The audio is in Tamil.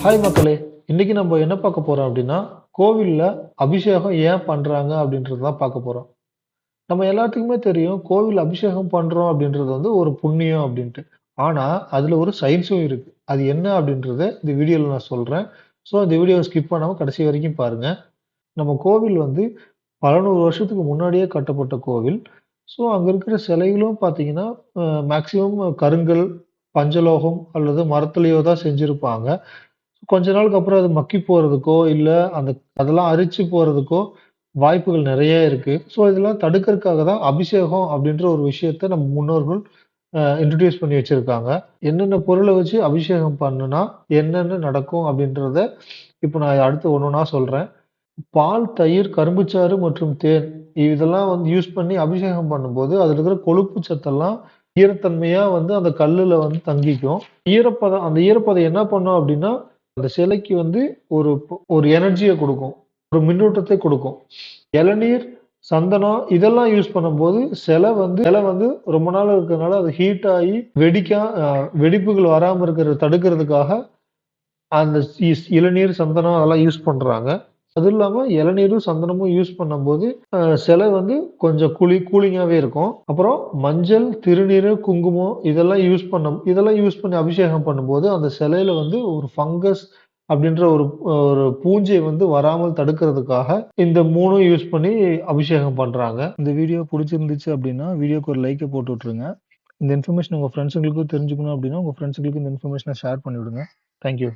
ஹாய் மக்களே! இன்னைக்கு நம்ம என்ன பார்க்க போறோம் அப்படின்னா, கோவில்ல அபிஷேகம் ஏன் பண்றாங்க அப்படின்றது தான் பார்க்க போறோம். நம்ம எல்லாத்துக்குமே தெரியும், கோவில் அபிஷேகம் பண்றோம் அப்படின்றது வந்து ஒரு புண்ணியம் அப்படின்ட்டு. ஆனா, அதுல ஒரு சயின்ஸும் இருக்கு. அது என்ன அப்படின்றத இந்த வீடியோல நான் சொல்றேன். ஸோ, இந்த வீடியோவ ஸ்கிப் பண்ணாம கடைசி வரைக்கும் பாருங்க. நம்ம கோவில் வந்து பல 100 வருஷத்துக்கு முன்னாடியே கட்டப்பட்ட கோவில். ஸோ, அங்க இருக்கிற சிலைகளும் பார்த்தீங்கன்னா, மேக்ஸிமம் கருங்கல், பஞ்சலோகம் அல்லது மரத்திலேயோ தான் செஞ்சிருப்பாங்க. கொஞ்ச நாளுக்கு அப்புறம் அது மக்கி போறதுக்கோ, இல்ல அதெல்லாம் அரிச்சு போறதுக்கோ வாய்ப்புகள் நெறைய இருக்கு. ஸோ இதெல்லாம் தடுக்கறதுக்காக தான் அபிஷேகம் அப்படின்ற ஒரு விஷயத்த நம்ம முன்னோர்கள் இன்ட்ரோடியூஸ் பண்ணி வச்சிருக்காங்க. என்னென்ன பொருள வச்சு அபிஷேகம் பண்ணுனா, என்னென்ன நடக்கும் அப்படின்றத இப்ப நான் அடுத்து ஒண்ணொண்ணா சொல்றேன். பால், தயிர், கரும்புச்சாறு மற்றும் தேன் இதெல்லாம் வந்து யூஸ் பண்ணி அபிஷேகம் பண்ணும்போது, அதுல இருக்கிற கொழுப்பு சத்தெல்லாம் ஈரத்தன்மையா வந்து அந்த கல்லுல வந்து தங்கிக்கும். அந்த ஈரப்பதம் என்ன பண்ணும் அப்படின்னா, அந்த சிலைக்கு வந்து ஒரு எனர்ஜிய குடுக்கும். ஒரு மின்னூட்டத்தை குடுக்கும். இளநீர், சந்தனம் இதெல்லாம் யூஸ் பண்ணும்போது சிலை வந்து ரொம்ப நாள் இருக்கிறதுனால அது ஹீட் ஆயி வெடிப்புகள் வராம தடுக்கிறதுக்காக அந்த இளநீர், சந்தனம் அதெல்லாம் யூஸ் பண்றாங்க. அதுவும் இல்லாம இளநீரும், சந்தனமும் யூஸ் பண்ணும்போது, சிலை வந்து கொஞ்சம் கூலிங்காவே இருக்கும். அப்புறம் மஞ்சள், திருநீறு, குங்குமம் இதெல்லாம் யூஸ் பண்ணி அபிஷேகம் பண்ணும்போது, அந்த சிலையில வந்து ஒரு ஃபங்கஸ் அப்படின்ற ஒரு ஒரு பூஞ்சை வந்து வராமல் தடுக்கிறதுக்காக இந்த 3ம் யூஸ் பண்ணி அபிஷேகம் பண்றாங்க. இந்த வீடியோ புடிச்சிருந்துச்சு அப்படின்னா, வீடியோக்கு ஒரு லைக்க போட்டு விட்டுருங்க. இந்த இன்ஃபர்மேஷன் உங்க ஃப்ரெண்ட்ஸுங்களுக்கும் தெரிஞ்சுக்கணும் அப்படின்னா, உங்க ஃப்ரெண்ட்ஸுங்களுக்கு இந்த இன்ஃபர்மேஷன ஷேர் பண்ணி விடுங்க. Thank you.